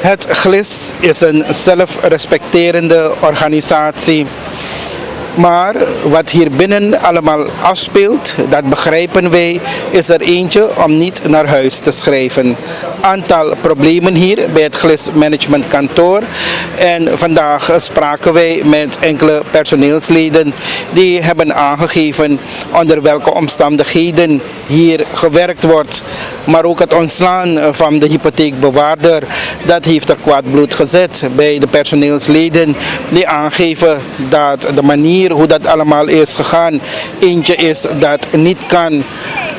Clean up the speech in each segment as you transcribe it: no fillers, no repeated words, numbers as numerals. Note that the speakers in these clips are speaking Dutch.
Het Gliss is een zelfrespecterende organisatie. Maar wat hier binnen allemaal afspeelt, dat begrijpen wij, is er eentje om niet naar huis te schrijven. Aantal problemen hier bij het Gliss managementkantoor. En vandaag spraken wij met enkele personeelsleden die hebben aangegeven onder welke omstandigheden hier gewerkt wordt. Maar ook het ontslaan van de hypotheekbewaarder, dat heeft er kwaad bloed gezet bij de personeelsleden die aangeven dat de manier hoe dat allemaal is gegaan, eentje is dat niet kan.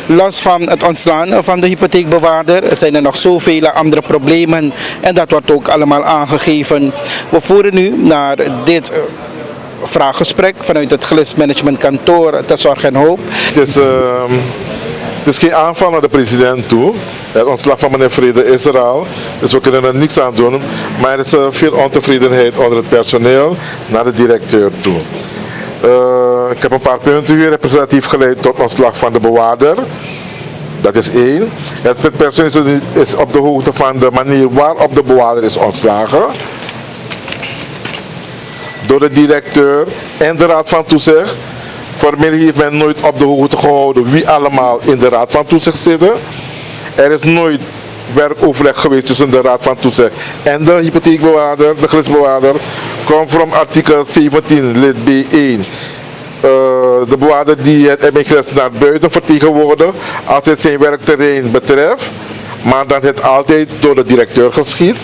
Los van het ontslaan van de hypotheekbewaarder zijn er nog zoveel andere problemen en dat wordt ook allemaal aangegeven. We voeren nu naar dit vraaggesprek vanuit het Gliss managementkantoor te Zorg en Hoop. Het is geen aanval naar de president toe. Het ontslag van meneer Vrede is er al, dus we kunnen er niks aan doen. Maar er is veel ontevredenheid onder het personeel naar de directeur toe. Ik heb een paar punten hier representatief geleid tot ontslag van de bewaarder. Dat is één. Het personeel is op de hoogte van de manier waarop de bewaarder is ontslagen. Door de directeur en de raad van toezicht. Formeel heeft men nooit op de hoogte gehouden wie allemaal in de raad van toezicht zitten. Er is nooit werkoverleg geweest tussen de raad van toezicht en de hypotheekbewaarder, de Glissbewaarder. Conform artikel 17 lid B1. De bewaarder die het ME-Gliss naar buiten vertegenwoordigt als het zijn werkterrein betreft, maar dat het altijd door de directeur geschiet.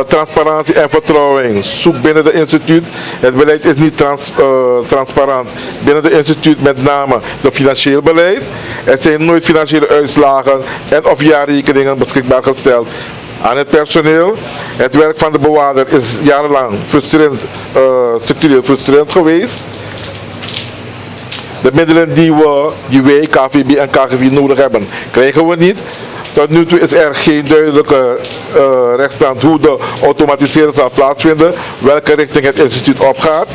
Transparantie en vertrouwen zoek binnen het instituut. Het beleid is niet transparant binnen het instituut, met name het financieel beleid. Er zijn nooit financiële uitslagen en of jaarrekeningen beschikbaar gesteld aan het personeel. Het werk van de bewaarder is jarenlang structureel frustrerend geweest. De middelen die wij, KVB en KGV nodig hebben, krijgen we niet. Tot nu toe is er geen duidelijke rechtsstand hoe de automatisering zal plaatsvinden, welke richting het instituut opgaat.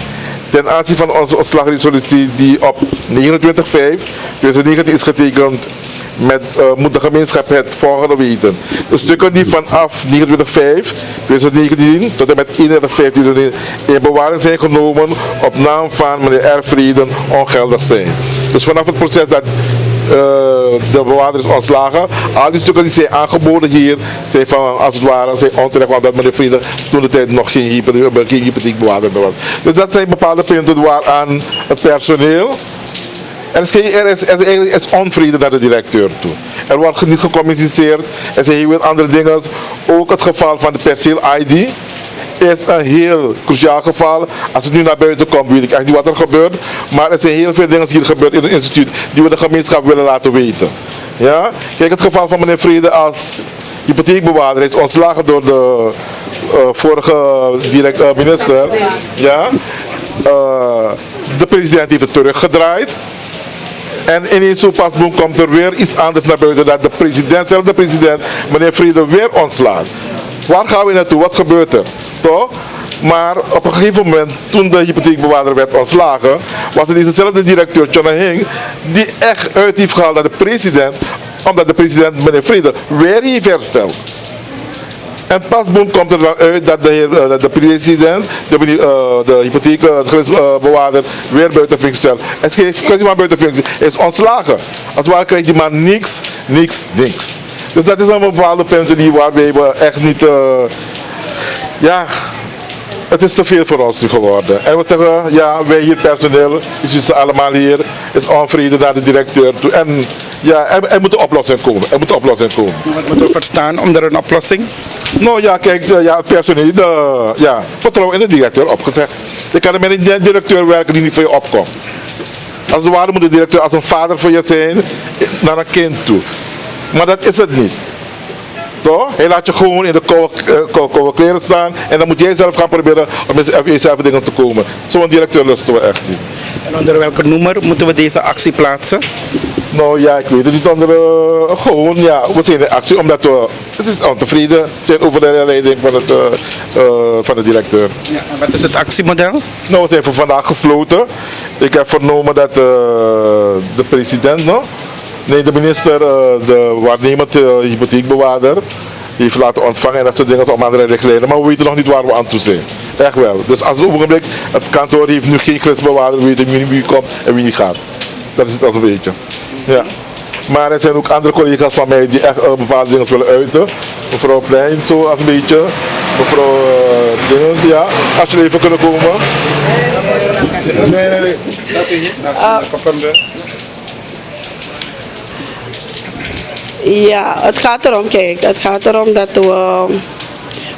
Ten aanzien van onze ontslagresolutie die op 29/5/2019 is getekend, moet de gemeenschap het volgende weten. De stukken die vanaf 29/5/2019 tot en met 31/5/2019 in bewaring zijn genomen op naam van meneer R. Vreden ongeldig zijn. Dus vanaf het proces dat de bewaarder is ontslagen, al die stukken die zijn aangeboden hier zijn van, als het ware, zijn onterecht, want dat meneer Vreden toen de tijd nog geen hypotheekbewaarder was. Dus dat zijn bepaalde punten waaraan het personeel. Er is onvrede naar de directeur toe. Er wordt niet gecommuniceerd. Er zijn heel veel andere dingen. Ook het geval van de perceel-ID is een heel cruciaal geval. Als het nu naar buiten komt, weet ik echt niet wat er gebeurt. Maar er zijn heel veel dingen hier gebeurd in het instituut die we de gemeenschap willen laten weten. Ja? Kijk, het geval van meneer Vrede als hypotheekbewaarder is ontslagen door de vorige minister. Ja? De president heeft het teruggedraaid. En ineens zo pas komt er weer iets anders naar buiten dat de president, meneer Vrede, weer ontslaat. Waar gaan we naartoe? Wat gebeurt er? Toch? Maar op een gegeven moment, toen de hypotheekbewaarder werd ontslagen, was het dezezelfde directeur, Joni Hing, die echt uit heeft gehaald naar de president, omdat de president, meneer Vrede, weer heeft hersteld. En pas komt er dan uit dat de president, de hypotheekbewaarder, weer buiten functie stelt. En het is geen kwestie van buiten functie, hij is ontslagen. Als het ware krijgt die man niks. Dus dat is een bepaalde punten waarbij we echt niet, het is te veel voor ons nu geworden. En we zeggen, ja, wij hier personeel, je ziet ze allemaal hier, is onvrede naar de directeur toe. En ja, er moet een oplossing komen. Wat moeten we verstaan onder een oplossing? Nou ja, kijk, het personeel, vertrouwen in de directeur opgezegd. Je kan er met een directeur werken die niet voor je opkomt. Als het ware moet de directeur als een vader voor je zijn, naar een kind toe. Maar dat is het niet. Toch? Hij laat je gewoon in de koude kleren staan en dan moet jij zelf gaan proberen om jezelf dingen te komen. Zo'n directeur lusten we echt niet. En onder welke noemer moeten we deze actie plaatsen? Nou ja, ik weet het niet. Gewoon, ja, we zijn in actie omdat we ontevreden zijn over de leiding van de directeur. Ja, en wat is het actiemodel? Nou, we zijn voor vandaag gesloten. Ik heb vernomen dat de president, de minister, de waarnemend hypotheekbewaarder, heeft laten ontvangen en dat soort dingen om andere richtlijnen. Maar we weten nog niet waar we aan toe zijn. Echt wel. Dus als het ogenblik, het kantoor heeft nu geen grensbewaarder, weten we niet wie komt en wie niet gaat. Dat is het al een beetje. Ja. Maar er zijn ook andere collega's van mij die echt bepaalde dingen willen uiten. Mevrouw Plein, zo als een beetje. Mevrouw Dingens, ja. Als jullie even kunnen komen. Nee. Ja, het gaat erom, kijk, het gaat erom dat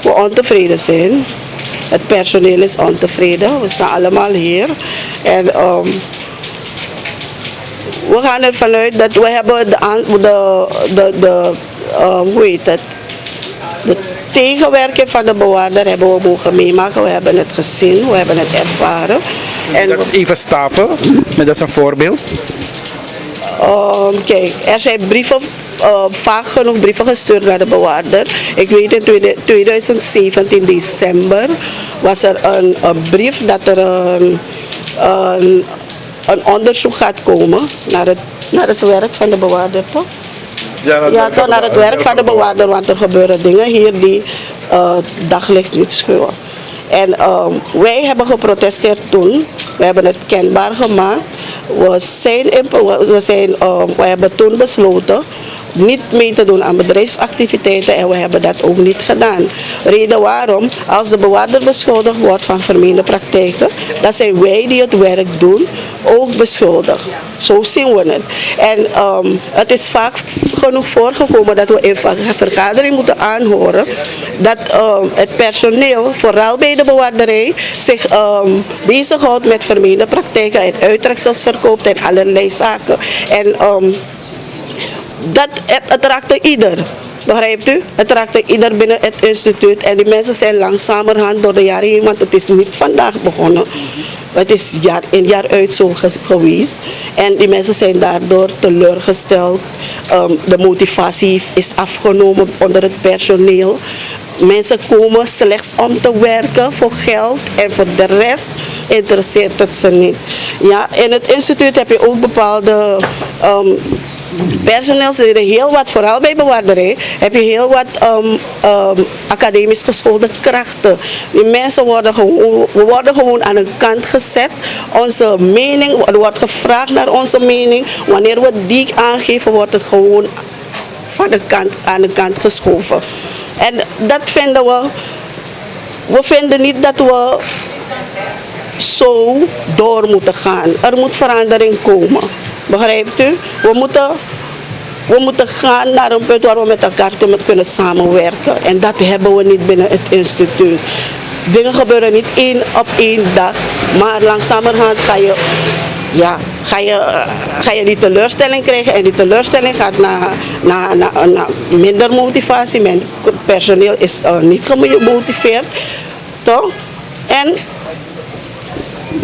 we ontevreden zijn. Het personeel is ontevreden, we staan allemaal hier. En we gaan ervan uit dat we hebben hoe heet het? De tegenwerking van de bewaarder hebben we mogen meemaken. We hebben het gezien, we hebben het ervaren. En dat is even staven, maar dat is een voorbeeld. Kijk, er zijn brieven, vaak genoeg brieven gestuurd naar de bewaarder. Ik weet in 2017 december was er een brief dat er een onderzoek gaat komen naar het werk van de bewaarder, toch? Ja, toch naar het werk van de bewaarder, want er gebeuren dingen hier die daglicht niet schuwen. En wij hebben geprotesteerd toen, we hebben het kenbaar gemaakt. We hebben toen besloten niet mee te doen aan bedrijfsactiviteiten en we hebben dat ook niet gedaan. Reden waarom, als de bewaarder beschuldigd wordt van vermeende praktijken, dan zijn wij die het werk doen ook beschuldigd. Zo zien we het. En het is vaak genoeg voorgekomen dat we in vergadering moeten aanhoren dat het personeel, vooral bij de bewaarderij, zich bezighoudt met vermeende praktijken en uittreksels verkoopt en allerlei zaken. En het raakte ieder. Begrijpt u? Het raakte ieder binnen het instituut en die mensen zijn langzamerhand door de jaren heen, want het is niet vandaag begonnen. Het is jaar in jaar uit zo geweest en die mensen zijn daardoor teleurgesteld. De motivatie is afgenomen onder het personeel. Mensen komen slechts om te werken voor geld en voor de rest interesseert het ze niet. Ja, in het instituut heb je ook bepaalde personeelsleden, heel wat, vooral bij bewaarderij, heb je heel wat academisch geschoolde krachten. Die mensen worden gewoon aan een kant gezet. Onze mening, er wordt gevraagd naar onze mening. Wanneer we die aangeven, wordt het gewoon aan de kant geschoven. En dat vinden we vinden niet dat we zo door moeten gaan. Er moet verandering komen. Begrijpt u? We moeten gaan naar een punt waar we met elkaar kunnen samenwerken. En dat hebben we niet binnen het instituut. Dingen gebeuren niet op één dag, maar langzamerhand ga je die teleurstelling krijgen. En die teleurstelling gaat naar minder motivatie. Mijn personeel is niet gemotiveerd. Toch? En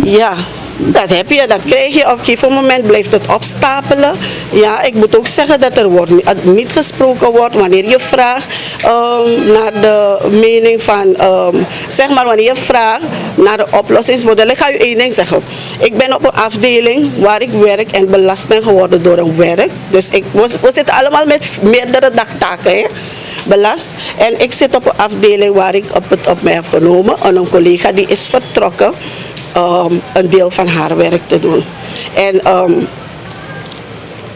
ja, dat heb je, dat krijg je. Op een gegeven moment blijft het opstapelen. Ja, ik moet ook zeggen dat er niet gesproken wordt wanneer je vraagt naar de mening van, zeg maar wanneer je vraagt naar de oplossingsmodellen. Ik ga u één ding zeggen. Ik ben op een afdeling waar ik werk en belast ben geworden door een werk. Dus we zitten allemaal met meerdere dagtaken, hè? Belast. En ik zit op een afdeling waar ik het op mij heb genomen. En een collega die is vertrokken. Een deel van haar werk te doen. En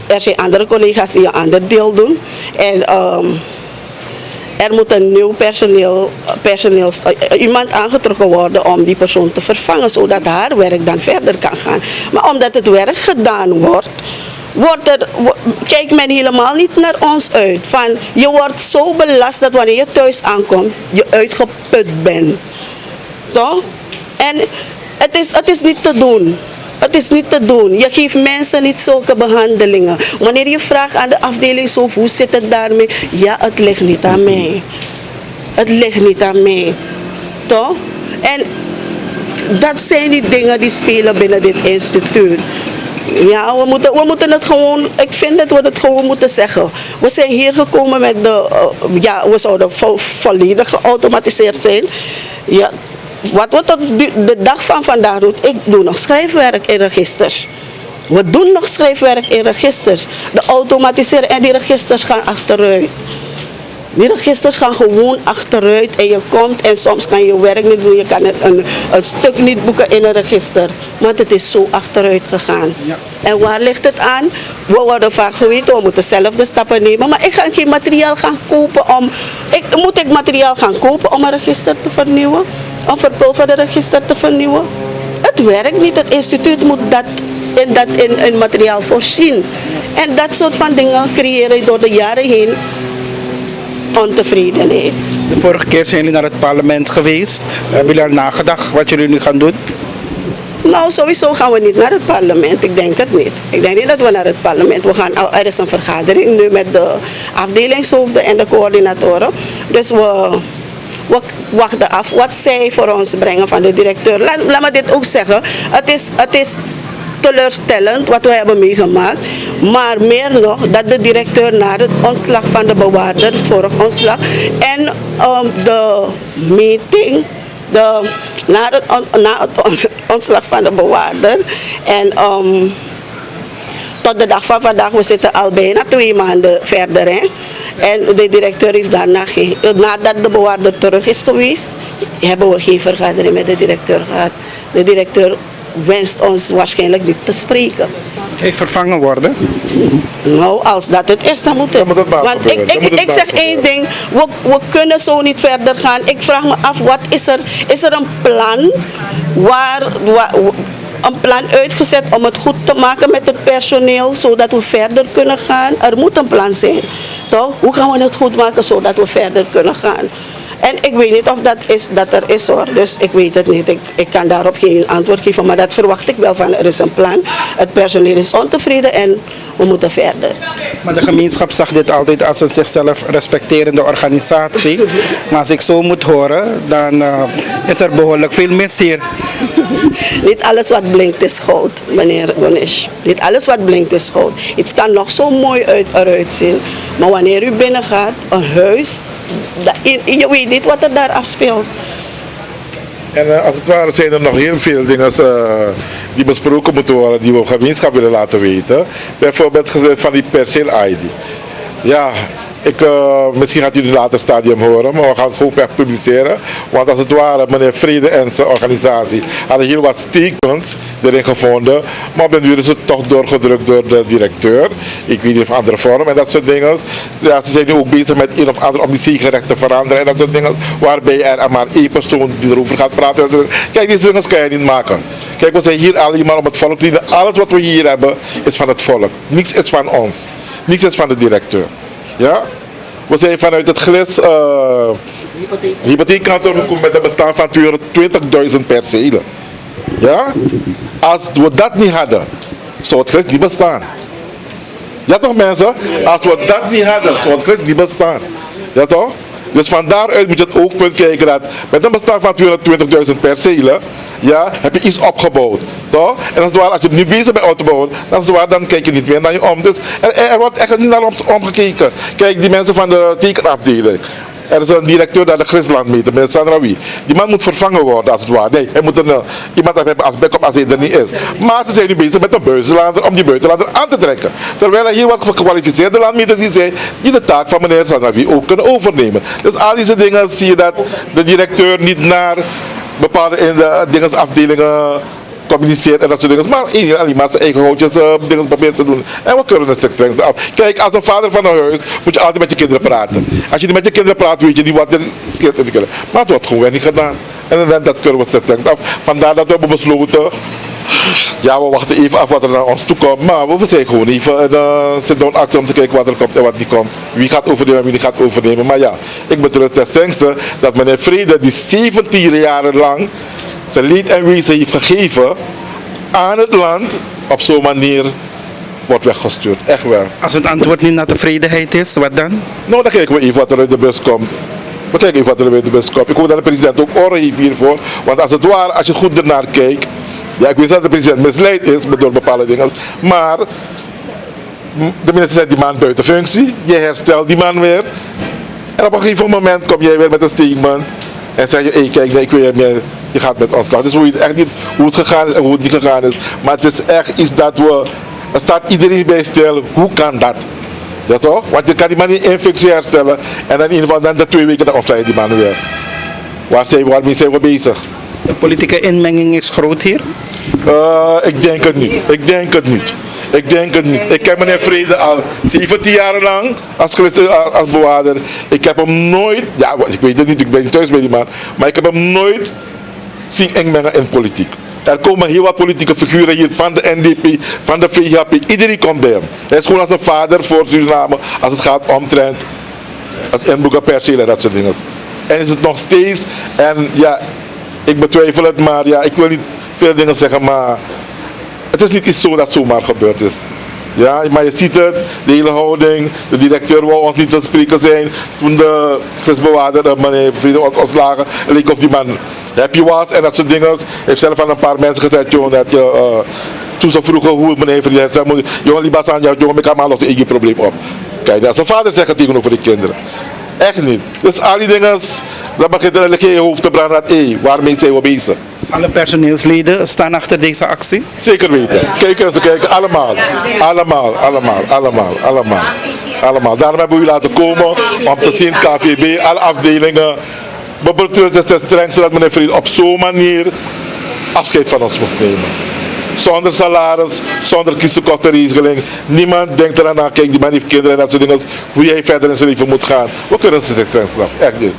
er zijn andere collega's die een ander deel doen. En er moet een nieuw iemand aangetrokken worden om die persoon te vervangen, zodat haar werk dan verder kan gaan. Maar omdat het werk gedaan wordt, kijkt men helemaal niet naar ons uit. Van, je wordt zo belast dat wanneer je thuis aankomt, je uitgeput bent. Zo? En het is niet te doen. Het is niet te doen. Je geeft mensen niet zulke behandelingen. Wanneer je vraagt aan de afdeling zo, hoe zit het daarmee? Ja, het ligt niet aan mij. Het ligt niet aan mij. Toch? En dat zijn die dingen die spelen binnen dit instituut. Ja, we moeten het gewoon, ik vind dat we het gewoon moeten zeggen. We zijn hier gekomen met we zouden volledig geautomatiseerd zijn. Ja. Wat we tot de dag van vandaag doen, ik doe nog schrijfwerk in registers. We doen nog schrijfwerk in registers. De automatiseren en die registers gaan achteruit. Die registers gaan gewoon achteruit en je komt en soms kan je werk niet doen. Je kan een stuk niet boeken in een register. Want het is zo achteruit gegaan. Ja. En waar ligt het aan? We worden vaak geweten, we moeten zelf de stappen nemen. Maar ik ga geen materiaal gaan kopen moet ik materiaal gaan kopen om een register te vernieuwen? Een verpulverde register te vernieuwen? Het werkt niet. Het instituut moet dat in materiaal voorzien. En dat soort van dingen creëren door de jaren heen ontevredenheid. De vorige keer zijn jullie naar het parlement geweest. Hebben jullie al nagedacht wat jullie nu gaan doen? Nou, sowieso gaan we niet naar het parlement. Ik denk het niet. Ik denk niet dat we naar het parlement. Er is een vergadering nu met de afdelingshoofden en de coördinatoren. Dus we wachten af wat zij voor ons brengen van de directeur. Laat me dit ook zeggen. Het is teleurstellend wat we hebben meegemaakt. Maar meer nog dat de directeur na het ontslag van de bewaarder, het vorige ontslag, en de meeting, na het ontslag van de bewaarder en tot de dag van vandaag, we zitten al bijna 2 maanden verder. Hè? En de directeur heeft nadat de bewaarder terug is geweest, hebben we geen vergadering met de directeur gehad. De directeur wenst ons waarschijnlijk niet te spreken. Hij vervangen worden? Nou, als dat het is, dan moet het. Want ik zeg één ding, we kunnen zo niet verder gaan. Ik vraag me af, wat is er? Is er een plan een plan uitgezet om het goed te maken met het personeel, zodat we verder kunnen gaan? Er moet een plan zijn, toch? Hoe gaan we het goed maken zodat we verder kunnen gaan? En ik weet niet of dat er is hoor, dus ik weet het niet. Ik kan daarop geen antwoord geven, maar dat verwacht ik wel van. Er is een plan, het personeel is ontevreden en we moeten verder. Maar de gemeenschap zag dit altijd als een zichzelf respecterende organisatie. Maar als ik zo moet horen, dan is er behoorlijk veel mis hier. Niet alles wat blinkt is goud, meneer Gonish. Niet alles wat blinkt is goud. Iets kan nog zo mooi eruit zien, maar wanneer u binnengaat, een huis, je weet niet wat er daar afspeelt. En als het ware zijn er nog heel veel dingen die besproken moeten worden, die we op gemeenschap willen laten weten. Bijvoorbeeld van die perceel-ID. Ja, misschien gaat u het later stadium horen, maar we gaan het gewoon per publiceren. Want als het ware, meneer Vrede en zijn organisatie hadden heel wat statements erin gevonden. Maar op den duur is het toch doorgedrukt door de directeur. Ik weet niet of andere vorm en dat soort dingen. Ja, ze zijn nu ook bezig met een of ander om die zeegerecht te veranderen en dat soort dingen. Waarbij er maar één persoon die erover gaat praten. Kijk, die dingen kan je niet maken. Kijk, we zijn hier alleen om het volk te dienen. Alles wat we hier hebben is van het volk. Niets is van ons. Niets is van de directeur. Ja? We zijn vanuit het Gliss hypotheekkantoor gekomen met een bestaan van 20.000 percelen. Ja? Als we dat niet hadden, zou het Gliss niet bestaan. Ja toch mensen? Als we dat niet hadden, zou het Gliss niet bestaan. Ja toch? Dus van daaruit moet je het oogpunt kijken dat met een bestaan van 220.000 percelen, ja, heb je iets opgebouwd. Toch? En als je nu bezig bent uit te bouwen, dan kijk je niet meer naar je om. Dus er wordt echt niet naar ons omgekeken. Kijk, die mensen van de tekenafdeling. Er is een directeur daar de Grisland mee, meneer Sandrawi. Die man moet vervangen worden als het ware. Nee, hij moet iemand hebben als backup als hij er niet is. Maar ze zijn nu bezig met een buitenlander om die buitenlander aan te trekken. Terwijl er hier wat gekwalificeerde landmeters zijn die de taak van meneer Sandrawi ook kunnen overnemen. Dus al deze dingen zie je dat de directeur niet naar bepaalde afdelingen communiceert en dat soort dingen. Maar alleen maar zijn eigen houtjes dingen proberen te doen. En we kunnen het streng af. Kijk, als een vader van een huis moet je altijd met je kinderen praten. Als je niet met je kinderen praat, weet je niet wat er scheelt in de kinderen. Maar het wordt gewoon niet gedaan. En dat kunnen we streng af. Vandaar dat we hebben besloten, ja, we wachten even af wat er naar ons toe komt. Maar we zijn gewoon even sit-down actie om te kijken wat er komt en wat niet komt. Wie gaat overnemen en wie niet gaat overnemen. Maar ja, ik betreur ten strengste dat meneer Vrede, die 17 jaren lang zijn leed en wezen heeft gegeven aan het land, op zo'n manier wordt weggestuurd. Echt wel. Als het antwoord niet naar tevredenheid is, wat dan? Nou, dan kijken we even wat er uit de bus komt. We kijken even wat er uit de bus komt. Ik hoop dat de president ook oren heeft hiervoor. Want als het ware, als je goed ernaar kijkt, ja, ik weet dat de president misleid is door bepaalde dingen, maar de minister zet die man buiten functie, je herstelt die man weer. En op een gegeven moment kom jij weer met een statement en zeg je, hey, kijk, nee, ik weet meer. Je gaat met ons slag. Dus hoe het echt niet hoe het gegaan is en hoe het niet gegaan is. Maar het is echt iets dat er staat iedereen bij stil. Hoe kan dat? Ja toch? Want je kan die man niet in functie herstellen en dan in ieder geval dan de 2 weken dan ontsla je die man weer. Waarmee zijn we bezig? De politieke inmenging is groot hier. Ik denk het niet. Ik denk het niet. Ik denk het niet. Ik ken meneer Vrede al 17 jaar lang als bewaarder. Ik heb hem nooit, ja ik weet het niet, ik ben niet thuis bij die man, maar ik heb hem nooit zien inmengen in politiek. Er komen heel wat politieke figuren hier van de NDP, van de VHP, iedereen komt bij hem. Hij is gewoon als een vader voor Suriname als het gaat omtrent het inboeken perceel en dat soort dingen. En is het nog steeds, en ja, ik betwijfel het, maar ja, ik wil niet veel dingen zeggen, maar het is niet iets zo dat zomaar gebeurd is. Ja, maar je ziet het, de hele houding, de directeur wou ons niet te spreken zijn. Toen de glisbewaarder, meneer Vrede, ons ontslagen, en leek of die man happy was en dat soort dingen. Heeft zelf aan een paar mensen gezegd, jongen, dat je, toen ze vroegen hoe meneer Vrede zei, jongen, liep aan jou, jongen, ik kan maar los een probleem op. Kijk, dat zijn vader zeggen tegenover de kinderen. Echt niet. Dus al die dingen, dan begint er in je hoofd te branden dat, waarmee zijn we bezig? Alle personeelsleden staan achter deze actie. Zeker weten. Kijken, allemaal. Allemaal. Daarom hebben we u laten komen om te zien, KVB, alle afdelingen. We betreurt het streng zodat meneer Vrede op zo'n manier afscheid van ons moest nemen. Zonder salaris, zonder kiezenkostenregeling. Niemand denkt eraan, kijk, die man heeft kinderen en dat soort dingen. Hoe jij verder in zijn leven moet gaan. We kunnen het streng straf. Echt niet.